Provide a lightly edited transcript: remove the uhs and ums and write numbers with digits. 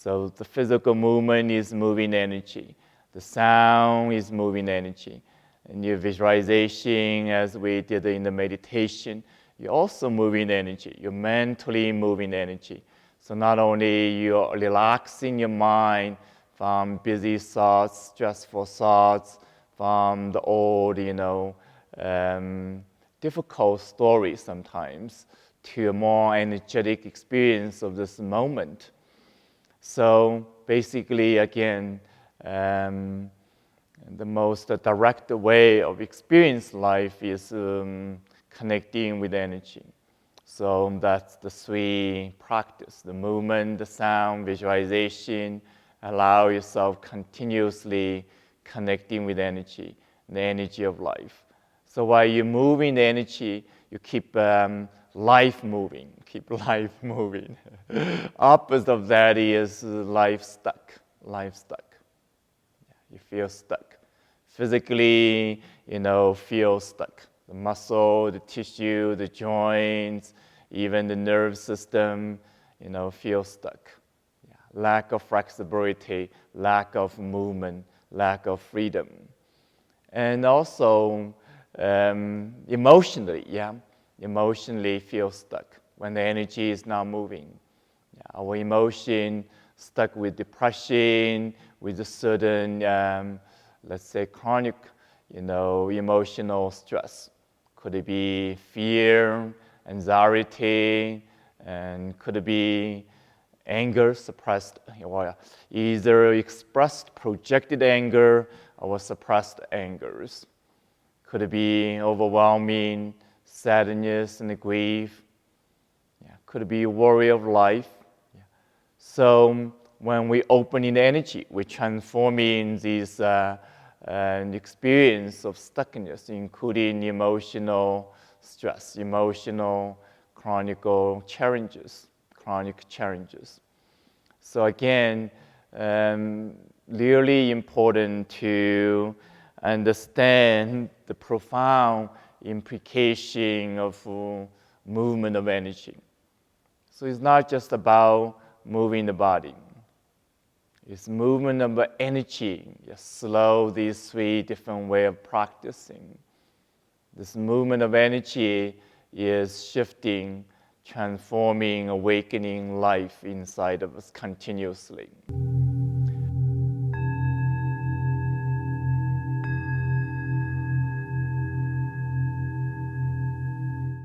So the physical movement is moving energy. The sound is moving energy. And your visualization, as we did in the meditation, you're also moving energy. You're mentally moving energy. So not only you're relaxing your mind from busy thoughts, stressful thoughts, from the old, difficult stories sometimes, to a more energetic experience of this moment. So basically, again, the most direct way of experience life is connecting with energy. So that's the three practice: the movement, the sound, visualization. Allow yourself continuously connecting with energy, the energy of life. So while you're moving the energy, you keep life moving. Keep life moving. Opposite of that is life stuck. Life stuck. You feel stuck. Physically, feel stuck. The muscle, the tissue, the joints, even the nerve system, feel stuck. Yeah. Lack of flexibility, lack of movement, lack of freedom. And also, emotionally feel stuck when the energy is not moving. Yeah. Our emotion stuck with depression, with a certain, let's say, chronic, emotional stress. Could it be fear, anxiety, and could it be anger, suppressed, either expressed, projected anger, or suppressed angers? Could it be overwhelming sadness and grief? Yeah. Could it be worry of life? Yeah. So when we open in energy, we're transforming this experience of stuckness, including emotional stress, emotional chronic challenges. So again, really important to understand the profound implication of movement of energy. So it's not just about moving the body. It's movement of energy. You slow these three different ways of practicing. This movement of energy is shifting, transforming, awakening life inside of us continuously.